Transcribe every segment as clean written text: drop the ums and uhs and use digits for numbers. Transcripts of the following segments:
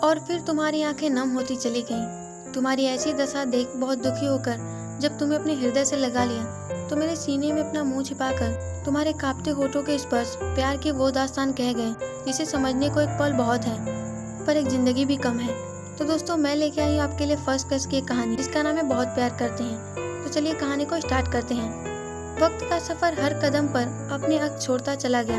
और फिर तुम्हारी आंखें नम होती चली गईं। तुम्हारी ऐसी दशा देख बहुत दुखी होकर जब तुम्हें अपने हृदय से लगा लिया तो मेरे सीने में अपना मुंह छिपाकर तुम्हारे कांपते होठों के स्पर्श प्यार की वो दास्तान कह गए जिसे समझने को एक पल बहुत है पर एक जिंदगी भी कम है। तो दोस्तों, मैं लेके आई हूँ आपके लिए फर्स्ट क्रश की एक कहानी जिसका नाम है बहुत प्यार करते हैं। तो चलिए कहानी को स्टार्ट करते हैं। वक्त का सफर हर कदम पर अपने हक छोड़ता चला गया,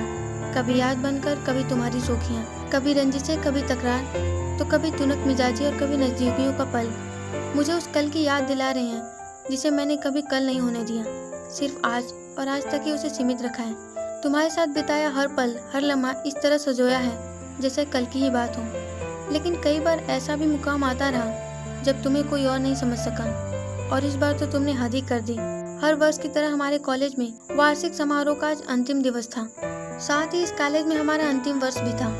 कभी याद बनकर, कभी तुम्हारी जोखियाँ, कभी रंजिशें, कभी तकरार, तो कभी तुनक मिजाजी और कभी नजदीकियों का पल मुझे उस कल की याद दिला रहे हैं जिसे मैंने कभी कल नहीं होने दिया, सिर्फ आज और आज तक ही उसे सीमित रखा है। तुम्हारे साथ बिताया हर पल, हर लम्हा इस तरह सजोया है जैसे कल की ही बात हो। लेकिन कई बार ऐसा भी मुकाम आता रहा जब तुम्हें कोई और नहीं समझ सका, और इस बार तो तुमने हद ही कर दी। हर वर्ष की तरह हमारे कॉलेज में वार्षिक समारोह का आज अंतिम दिवस था। साथ ही इस कॉलेज में हमारा अंतिम वर्ष भी था।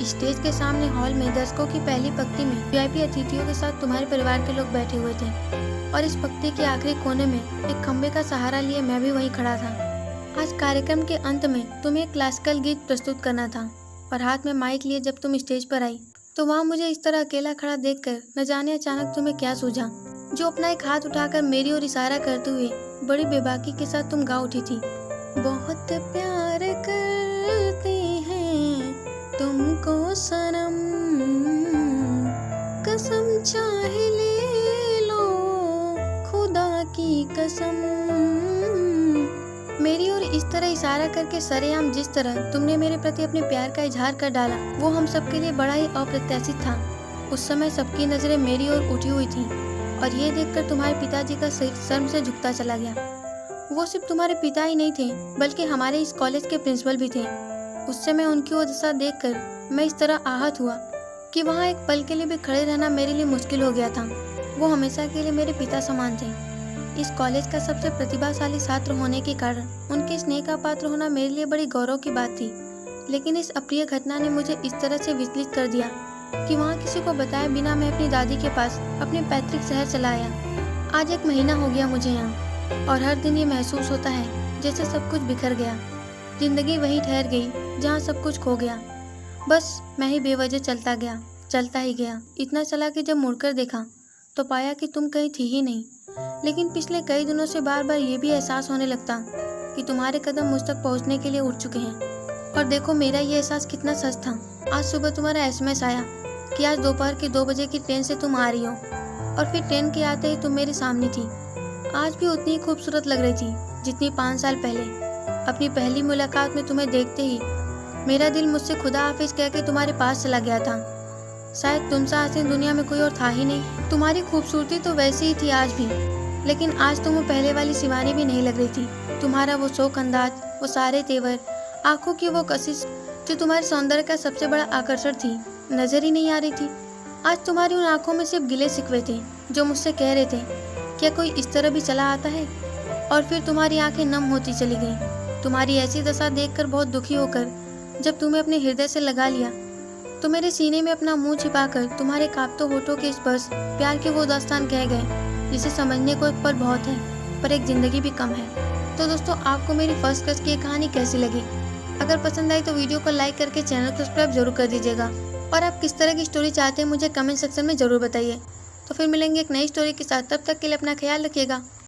स्टेज के सामने हॉल में दर्शकों की पहली पंक्ति में वीआईपी अतिथियों के साथ तुम्हारे परिवार के लोग बैठे हुए थे, और इस पंक्ति के आखिरी कोने में एक खंबे का सहारा लिए मैं भी वहीं खड़ा था। आज कार्यक्रम के अंत में तुम्हें एक क्लासिकल गीत प्रस्तुत करना था, और हाथ में माइक लिए जब तुम स्टेज पर आई तो वहाँ मुझे इस तरह अकेला खड़ा देखकर न जाने अचानक तुम्हें क्या सूझा, जो अपना एक हाथ उठाकर मेरी ओर इशारा करते हुए बड़ी बेबाकी के साथ तुम गा उठी थी। बहुत प्यार करते हैं तुमको सनम, कसम चाहे ले लो खुदा की कसम। मेरी ओर इस तरह इशारा करके सरेआम जिस तरह तुमने मेरे प्रति अपने प्यार का इजहार कर डाला वो हम सबके लिए बड़ा ही अप्रत्याशित था। उस समय सबकी नजरें मेरी ओर उठी हुई थी, और ये देखकर तुम्हारे पिताजी का सिर शर्म से झुकता चला गया। वो सिर्फ तुम्हारे पिता ही नहीं थे बल्कि हमारे इस कॉलेज के प्रिंसिपल भी थे। उस समय उनकी वो दशा देखकर मैं इस तरह आहत हुआ कि वहाँ एक पल के लिए भी खड़े रहना मेरे लिए मुश्किल हो गया था। वो हमेशा के लिए मेरे पिता समान थे। इस कॉलेज का सबसे प्रतिभाशाली छात्र होने के कारण उनके स्नेह का पात्र होना मेरे लिए बड़ी गौरव की बात थी। लेकिन इस अप्रिय घटना ने मुझे इस तरह से विचलित कर दिया कि वहाँ किसी को बताए बिना मैं अपनी दादी के पास अपने पैतृक शहर चला आया। आज 1 महीना हो गया मुझे यहाँ, और हर दिन ये महसूस होता है जैसे सब कुछ बिखर गया। जिंदगी वहीं ठहर गई जहाँ सब कुछ खो गया। बस मैं ही बेवजह चलता ही गया। इतना चला कि जब मुड़कर देखा तो पाया कि तुम कहीं थी ही नहीं। लेकिन पिछले कई दिनों से बार बार ये भी एहसास होने लगता कि तुम्हारे कदम मुझ तक पहुँचने के लिए उठ चुके हैं। और देखो, मेरा ये एहसास कितना सच था। आज सुबह तुम्हारा एसएमएस आया कि आज दोपहर के 2 बजे की ट्रेन से तुम आ रही हो, और फिर ट्रेन के आते ही तुम मेरे सामने थी। आज भी उतनी ही खूबसूरत लग रही थी जितनी 5 साल पहले। अपनी पहली मुलाकात में तुम्हें देखते ही मेरा दिल मुझसे खुदा हाफिज कह के तुम्हारे पास चला गया था। शायद तुमसा हसीन दुनिया में कोई और था ही नहीं। तुम्हारी खूबसूरती तो वैसी ही थी आज भी, लेकिन आज तुम वो पहले वाली शिवानी भी नहीं लग रही थी। तुम्हारा वो शौक अंदाज, वो सारे तेवर, आंखों की वो कशिश जो तुम्हारे सौंदर्य का सबसे बड़ा आकर्षण थी, नजर ही नहीं आ रही थी। आज तुम्हारी उन आंखों में सिर्फ गिले शिकवे थे जो मुझसे कह रहे थे क्या कोई इस तरह भी चला आता है। और फिर तुम्हारी आंखें नम होती चली गईं। तुम्हारी ऐसी दशा देखकर बहुत दुखी होकर जब तुम्हें अपने हृदय से लगा लिया तो मेरे सीने में अपना मुंह छिपाकर तुम्हारे कांपते होठों के स्पर्श प्यार के वो दास्तान कह गए जिसे समझने को एक पल बहुत है पर एक जिंदगी भी कम है। तो दोस्तों, आपको मेरी फर्स्ट क्रश की ये कहानी कैसी लगी? अगर पसंद आई तो वीडियो को लाइक करके चैनल को सब्सक्राइब जरूर कर दीजिएगा, और आप किस तरह की स्टोरी चाहते हैं मुझे कमेंट सेक्शन में जरूर बताइए। तो फिर मिलेंगे एक नई स्टोरी के साथ, तब तक के लिए अपना ख्याल रखिएगा।